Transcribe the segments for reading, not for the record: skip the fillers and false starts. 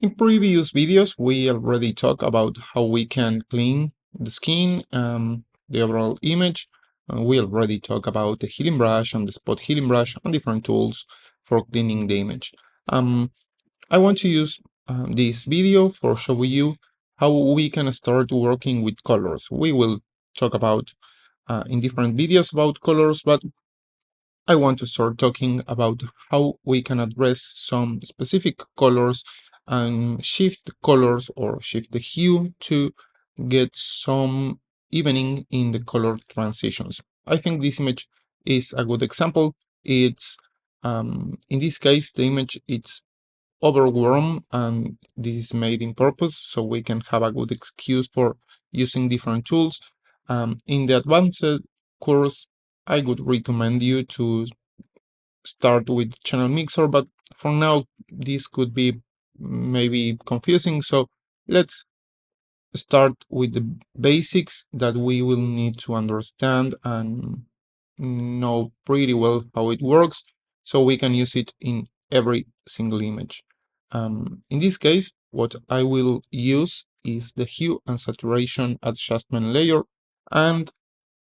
In previous videos, we already talked about how we can clean the skin, the overall image. We already talked about the healing brush and the spot healing brush and different tools for cleaning the image. I want to use this video for showing you how we can start working with colors. We will talk about in different videos about colors, but I want to start talking about how we can address some specific colors and shift the colors or shift the hue to get some evening in the color transitions. I think this image is a good example. It's in this case the image it's overwarm and this is made in purpose so we can have a good excuse for using different tools. In the advanced course, I would recommend you to start with channel mixer, but for now this could be maybe confusing, so let's start with the basics that we will need to understand and know pretty well how it works so we can use it in every single image. In this case, what I will use is the hue and saturation adjustment layer, and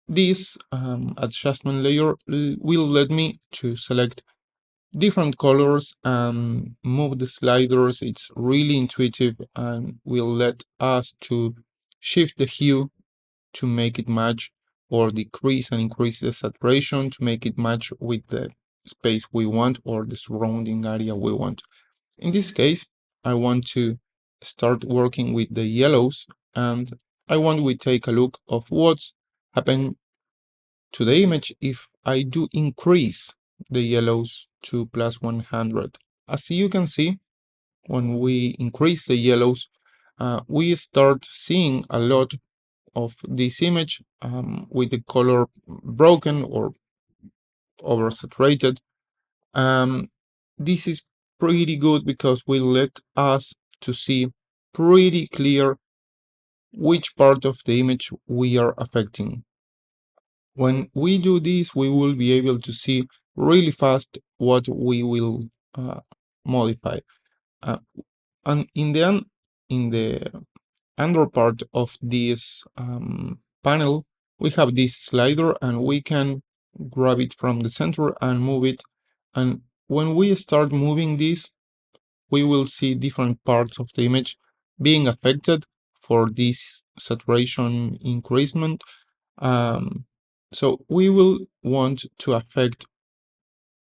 this adjustment layer will let me to select different colors and move the sliders. It's really intuitive and will let us to shift the hue to make it match or decrease and increase the saturation to make it match with the space we want or the surrounding area we want. In this case, I want to start working with the yellows, and I want we take a look of what's happened to the image if I do increase the yellows to plus 100. As you can see, when we increase the yellows, we start seeing a lot of this image with the color broken or oversaturated. This is pretty good because we let us to see pretty clear which part of the image we are affecting. When we do this, we will be able to see really fast what we will modify. Uh, and in the under part of this panel, we have this slider and we can grab it from the center and move it. And when we start moving this, we will see different parts of the image being affected for this saturation increasement. So we will want to affect,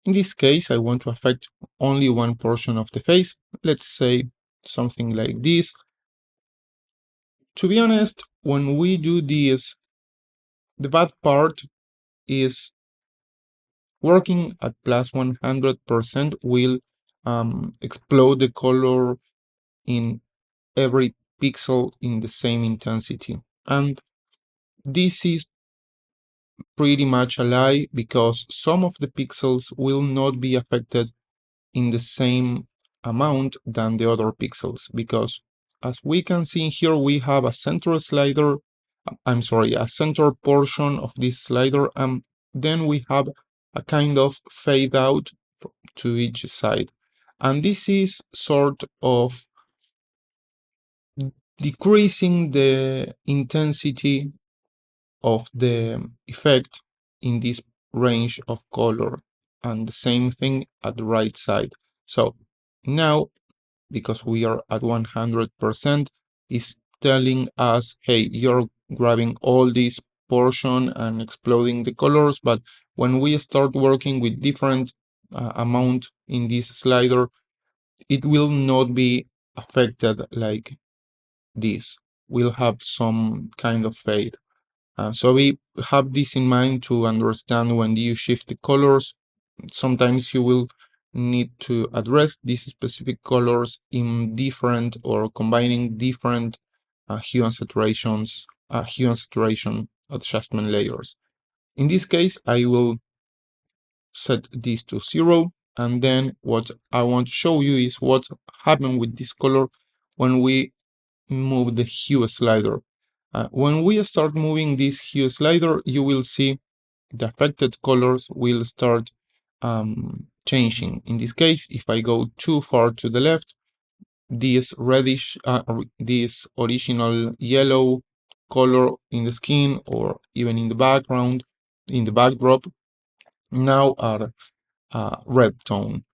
in this case, I want to affect only one portion of the face. Let's say something like this. To be honest, when we do this, the bad part is working at plus 100% will explode the color in every pixel in the same intensity. And this is pretty much a lie because some of the pixels will not be affected in the same amount than the other pixels, because as we can see here, we have a center slider, a center portion of this slider, and then we have a kind of fade out to each side. And this is sort of decreasing the intensity of the effect in this range of color, and the same thing at the right side. So now, because we are at 100%, is telling us, hey, you're grabbing all this portion and exploding the colors, but when we start working with different amount in this slider, it will not be affected like this. We'll have some kind of fade. So we have this in mind to understand when you shift the colors. Sometimes you will need to address these specific colors in different or combining different hue and saturation adjustment layers. In this case, I will set this to 0, and then what I want to show you is what happened with this color when we move the hue slider. When we start moving this hue slider, you will see the affected colors will start changing. In this case, if I go too far to the left, this reddish, this original yellow color in the skin or even in the background, in the backdrop, now are red tone.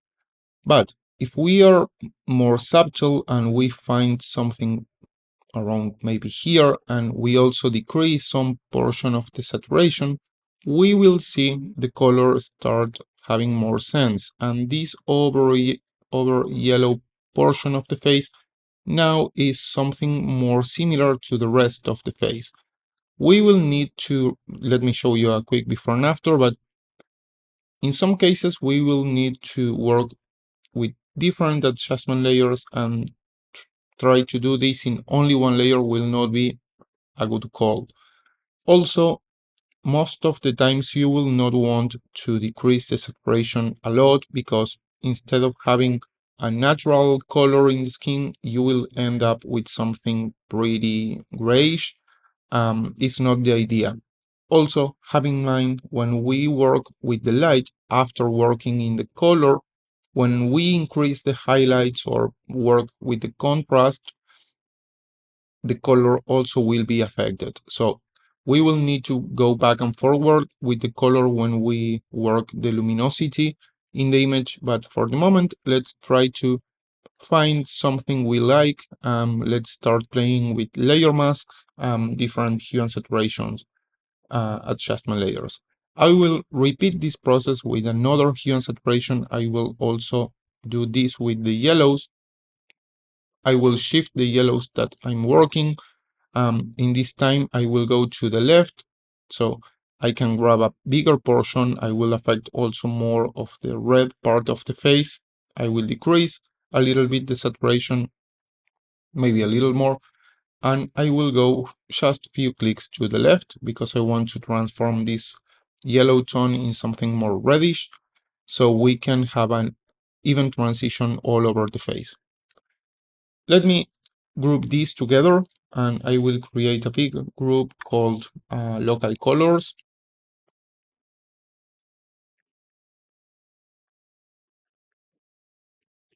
But if we are more subtle and we find something around maybe here and we also decrease some portion of the saturation, we will see the color start having more sense, and this over yellow portion of the face now is something more similar to the rest of the face. We will need to, let me show you a quick before and after, but in some cases we will need to work with different adjustment layers, and try to do this in only one layer will not be a good call. Also, most of the times you will not want to decrease the saturation a lot, because instead of having a natural color in the skin, you will end up with something pretty grayish. It's not the idea. Also, have in mind when we work with the light after working in the color, when we increase the highlights or work with the contrast, the color also will be affected. So we will need to go back and forward with the color when we work the luminosity in the image. But for the moment, let's try to find something we like. Let's start playing with layer masks, different hue and saturations, adjustment layers. I will repeat this process with another hue and saturation. I will also do this with the yellows. I will shift the yellows that I'm working. In this time, I will go to the left, so I can grab a bigger portion. I will affect also more of the red part of the face. I will decrease a little bit the saturation, maybe a little more, and I will go just a few clicks to the left because I want to transform this yellow tone in something more reddish, so we can have an even transition all over the face. Let me group these together, and I will create a big group called local colors.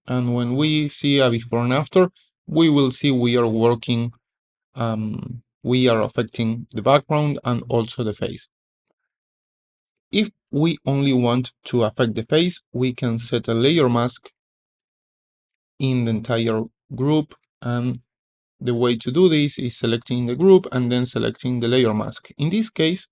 And when we see a before and after, we will see we are working, we are affecting the background and also the face. If we only want to affect the face, we can set a layer mask in the entire group, and the way to do this is selecting the group and then selecting the layer mask. In this case,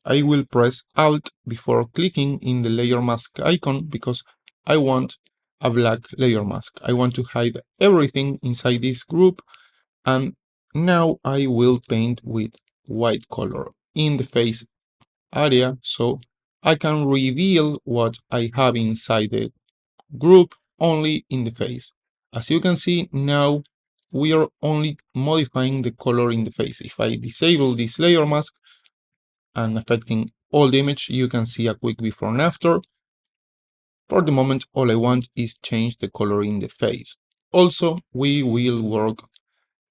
I will press Alt before clicking in the layer mask icon because I want a black layer mask. I want to hide everything inside this group, and now I will paint with white color in the face area so I can reveal what I have inside the group only in the face. As you can see now, we are only modifying the color in the face. If I disable this layer mask and affecting all the image, you can see a quick before and after. For the moment, all I want is change the color in the face. Also, we will work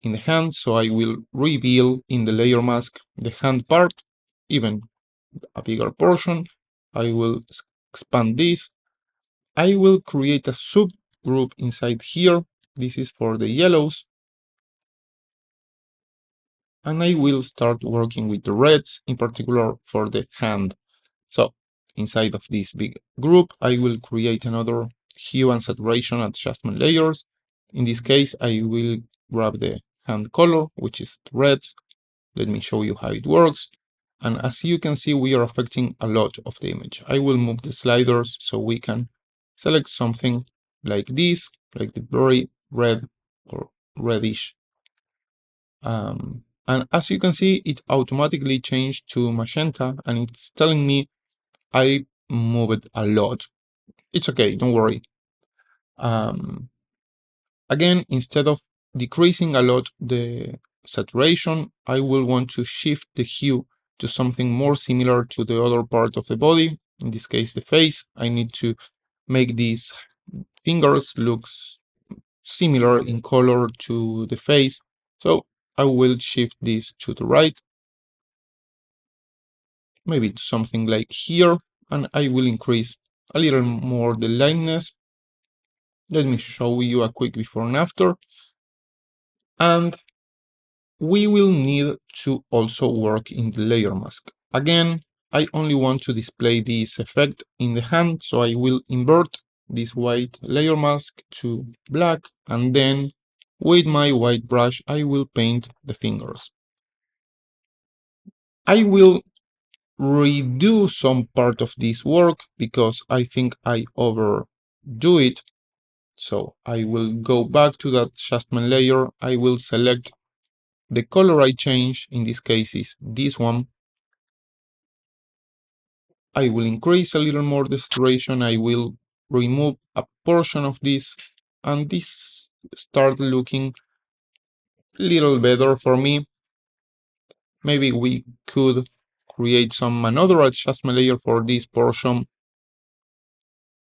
in the hand, so I will reveal in the layer mask the hand part, even a bigger portion. I will expand this. I will create a subgroup inside here. This is for the yellows. And I will start working with the reds, in particular for the hand. So inside of this big group, I will create another hue and saturation adjustment layers. In this case, I will grab the hand color, which is red. Let me show you how it works. And as you can see, we are affecting a lot of the image. I will move the sliders so we can select something like this, like the very red or reddish. And as you can see, it automatically changed to magenta, and it's telling me I moved a lot. It's okay, don't worry. Again, instead of decreasing a lot the saturation, I will want to shift the hue to something more similar to the other part of the body, in this case the face. I need to make these fingers look similar in color to the face, so I will shift this to the right, maybe to something like here, and I will increase a little more the lightness. Let me show you a quick before and after. And we will need to also work in the layer mask. Again, I only want to display this effect in the hand, so I will invert this white layer mask to black, and then with my white brush I will paint the fingers. I will redo some part of this work because I think I overdo it. So I will go back to that adjustment layer. I will select the color I change, in this case is this one. I will increase a little more the saturation. I will remove a portion of this, and this start looking a little better for me. Maybe we could create another adjustment layer for this portion.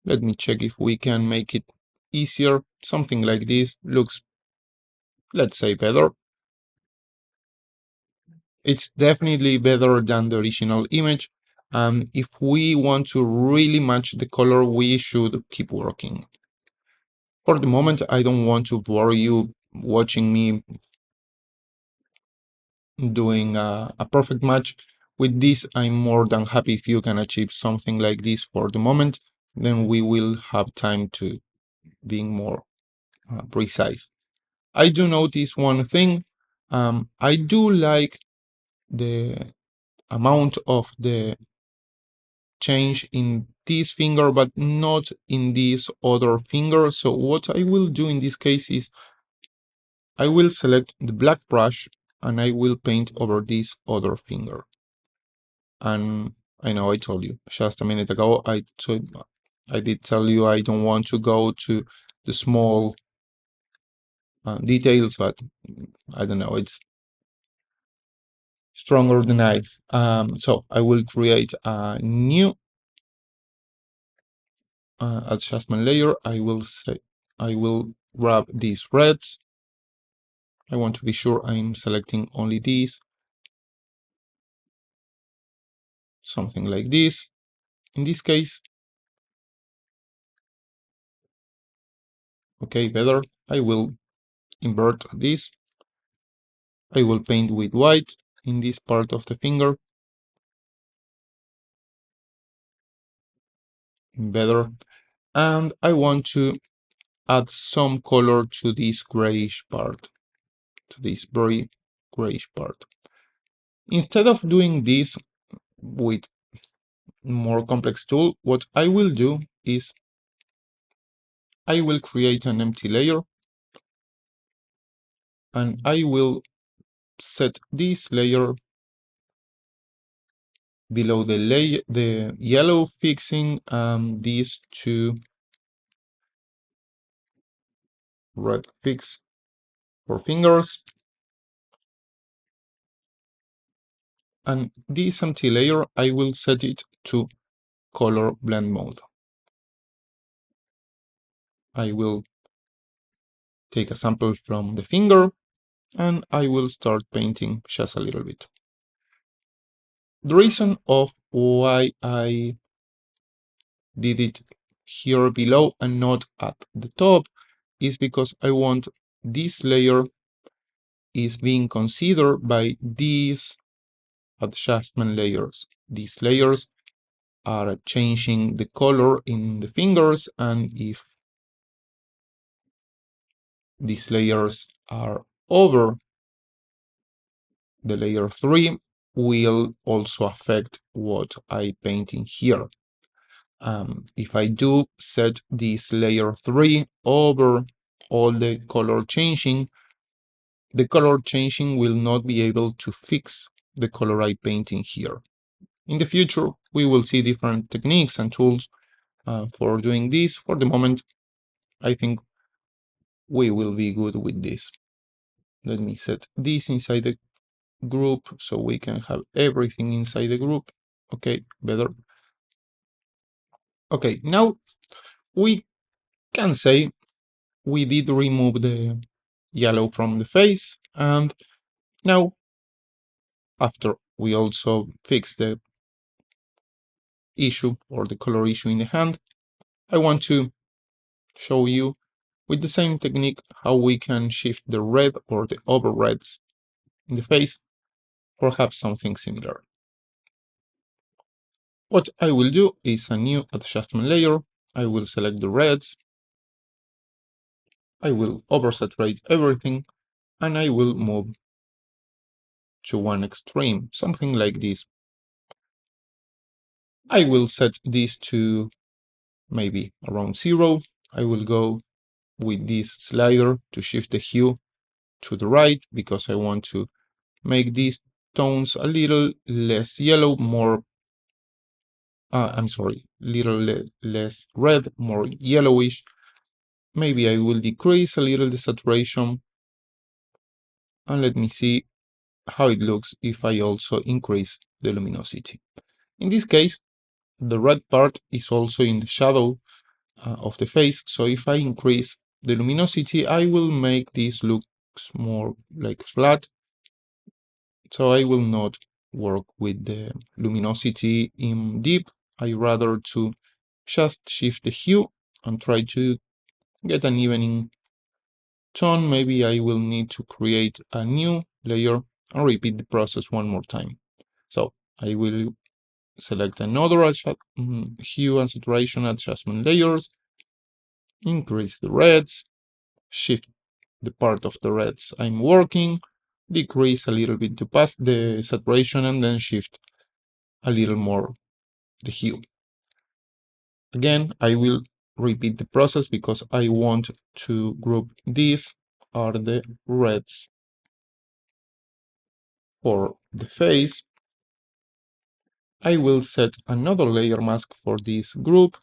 Let me check if we can make it easier. Something like this looks, let's say, better. It's definitely better than the original image. If we want to really match the color, we should keep working. For the moment, I don't want to bore you watching me doing a perfect match. With this, I'm more than happy if you can achieve something like this for the moment. Then we will have time to being more precise. I do notice one thing. I do like the amount of the change in this finger, but not in this other finger. So what I will do in this case is I will select the black brush and I will paint over this other finger. And I know I told you just a minute ago, I did tell you I don't want to go to the small details, but I don't know, it's stronger than I. So I will create a new adjustment layer. I will grab these reds. I want to be sure I'm selecting only these. Something like this. In this case, okay, better. I will invert this. I will paint with white in this part of the finger. Better. And I want to add some color to this grayish part, to this very grayish part. Instead of doing this with more complex tool, what I will do is I will create an empty layer and I will set this layer below the yellow, fixing these two red fix for fingers. And this empty layer, I will set it to color blend mode. I will take a sample from the finger and I will start painting just a little bit. The reason of why I did it here below and not at the top is because I want this layer is being considered by these adjustment layers. These layers are changing the color in the fingers, and if these layers are over the layer 3, will also affect what I paint in here. If I do set this layer 3 over all the color changing will not be able to fix the color I paint in here. In the future, we will see different techniques and tools for doing this. For the moment, I think we will be good with this. Let me set this inside the group so we can have everything inside the group. Okay, better. Okay, now we can say we did remove the yellow from the face, and now after we also fix the issue or the color issue in the hand, I want to show you with the same technique, how we can shift the red or the over reds in the face, perhaps something similar. What I will do is a new adjustment layer. I will select the reds. I will oversaturate everything, and I will move to one extreme, something like this. I will set this to maybe around 0. I will go with this slider to shift the hue to the right because I want to make these tones a little less yellow, more, I'm sorry, less red, more yellowish. Maybe I will decrease a little the saturation, and let me see how it looks if I also increase the luminosity. In this case, the red part is also in the shadow of the face, so if I increase the luminosity, I will make this look more like flat. So I will not work with the luminosity in deep. I rather to just shift the hue and try to get an evening tone. Maybe I will need to create a new layer and repeat the process one more time. So I will select another hue and saturation adjustment layers, increase the reds, shift the part of the reds I'm working, decrease a little bit to pass the saturation, and then shift a little more the hue. Again, I will repeat the process because I want to group these are the reds for the face. I will set another layer mask for this group.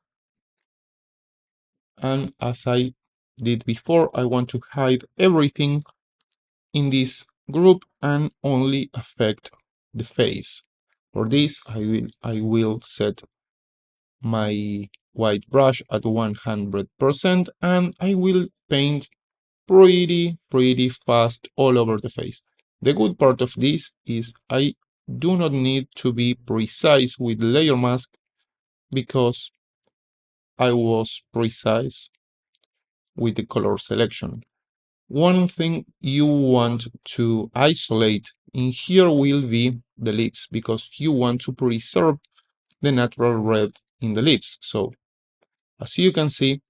And as I did before, I want to hide everything in this group and only affect the face. For this, I will set my white brush at 100% and I will paint pretty fast all over the face. The good part of this is I do not need to be precise with layer mask because I was precise with the color selection. One thing you want to isolate in here will be the lips because you want to preserve the natural red in the lips. So as you can see,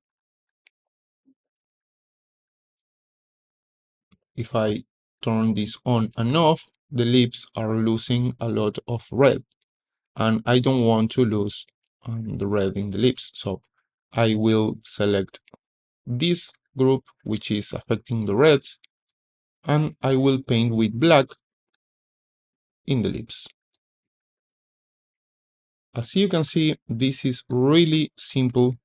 if I turn this on and off, the lips are losing a lot of red and I don't want to lose the red in the lips. So I will select this group, which is affecting the reds, and I will paint with black in the lips. As you can see, this is really simple,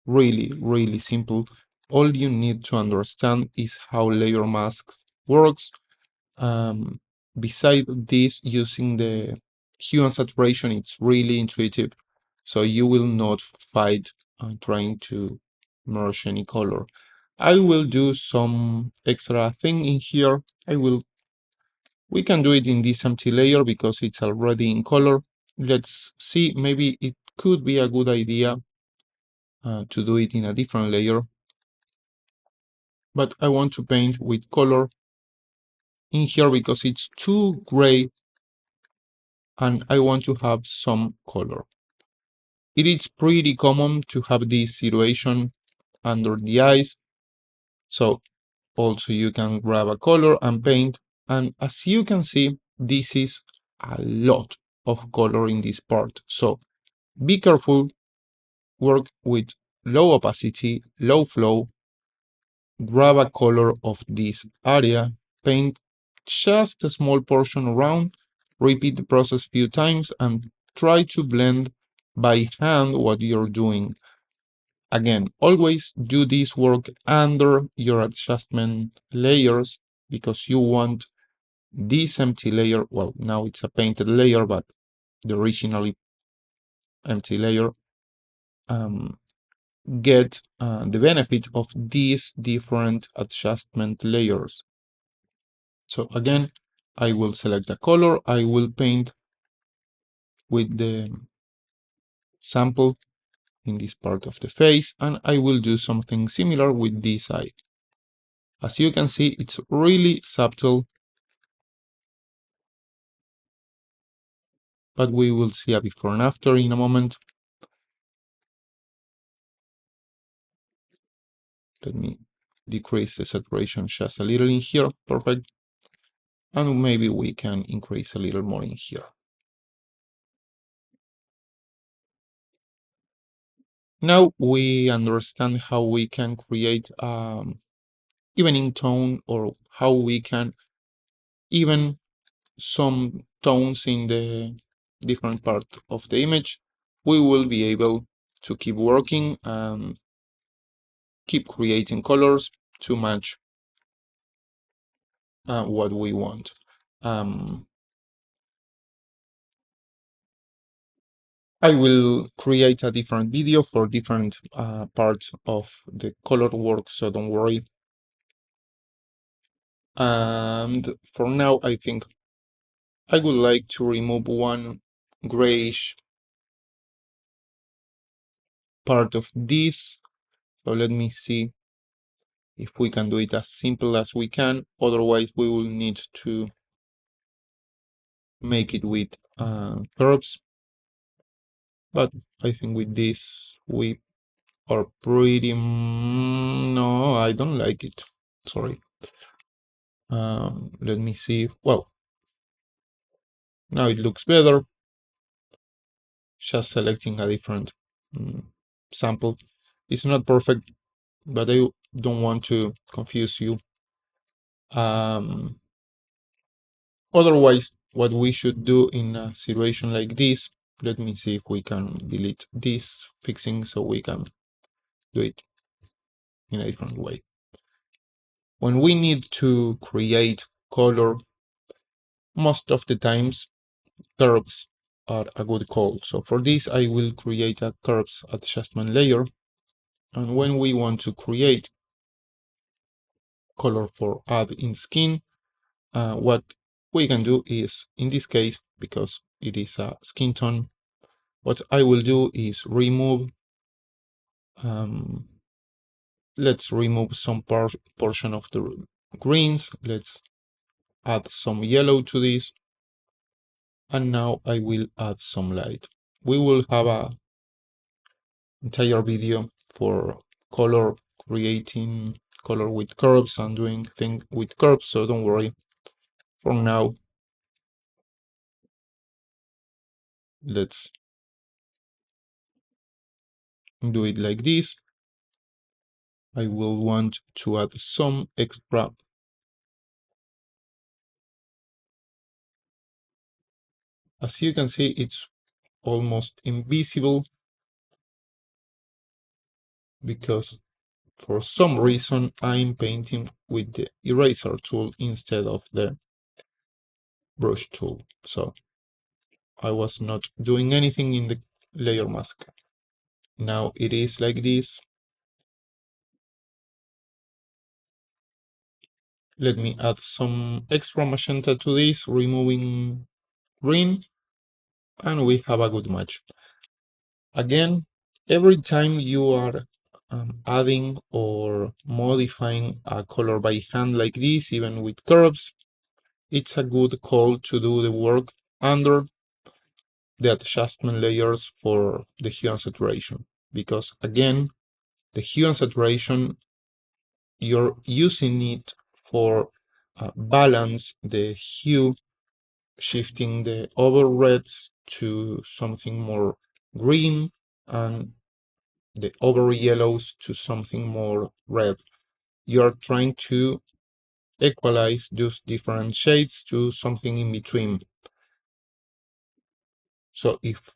really simple. All you need to understand is how layer mask works. Beside this, using the hue and saturation, it's really intuitive. So you will not fight trying to merge any color. I will do some extra thing in here. We can do it in this empty layer because it's already in color. Let's see, maybe it could be a good idea to do it in a different layer. But I want to paint with color in here because it's too gray and I want to have some color. It is pretty common to have this situation under the eyes. So also you can grab a color and paint. And as you can see, this is a lot of color in this part. So be careful, work with low opacity, low flow, grab a color of this area, paint just a small portion around, repeat the process a few times, and try to blend by hand what you're doing. Again, always do this work under your adjustment layers because you want this empty layer, well, now it's a painted layer, but the originally empty layer, get the benefit of these different adjustment layers. So again, I will select a color, I will paint with the sample in this part of the face, and I will do something similar with this eye. As you can see, it's really subtle, but we will see a before and after in a moment. Let me decrease the saturation just a little in here. Perfect. And maybe we can increase a little more in here. Now we understand how we can create evening tone, or how we can even some tones in the different part of the image. We will be able to keep working and keep creating colors to match what we want. I will create a different video for different parts of the color work, so don't worry. And for now, I think I would like to remove one grayish part of this. So let me see if we can do it as simple as we can. Otherwise, we will need to make it with curves. But I think with this, we are pretty... No, I don't like it. Sorry. Let me see. Well, now it looks better. Just selecting a different sample. It's not perfect, but I don't want to confuse you. Otherwise, what we should do in a situation like this, let me see if we can delete this fixing so we can do it in a different way. When we need to create color, most of the times curves are a good call. So for this, I will create a curves adjustment layer. And when we want to create color for add in skin, what we can do is, in this case, because it is a skin tone, what I will do is remove, let's remove some portion of the greens. Let's add some yellow to this. And now I will add some light. We will have a entire video for color, creating color with curves and doing things with curves, so don't worry. For now, let's do it like this. I will want to add some extra as you can see, it's almost invisible because for some reason I'm painting with the eraser tool instead of the brush tool. So I was not doing anything in the layer mask. Now it is like this. Let me add some extra magenta to this, removing green, and we have a good match. Again, every time you are adding or modifying a color by hand like this, even with curves, it's a good call to do the work under the adjustment layers for the hue and saturation. Because again, the hue and saturation, you're using it for balance the hue, shifting the over reds to something more green and the over yellows to something more red. You're trying to equalize those different shades to something in between. So if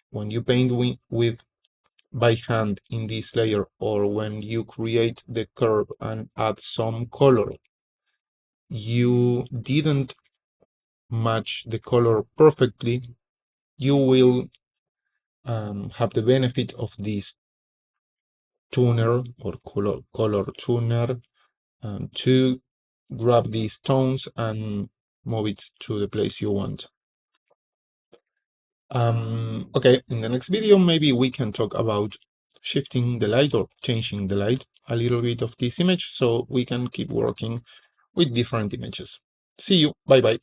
when you paint with by hand in this layer, or when you create the curve and add some color, you didn't match the color perfectly, you will have the benefit of this tuner or color tuner to grab these tones and move it to the place you want. Okay, in the next video, maybe we can talk about shifting the light or changing the light a little bit of this image so we can keep working with different images. See you. Bye bye.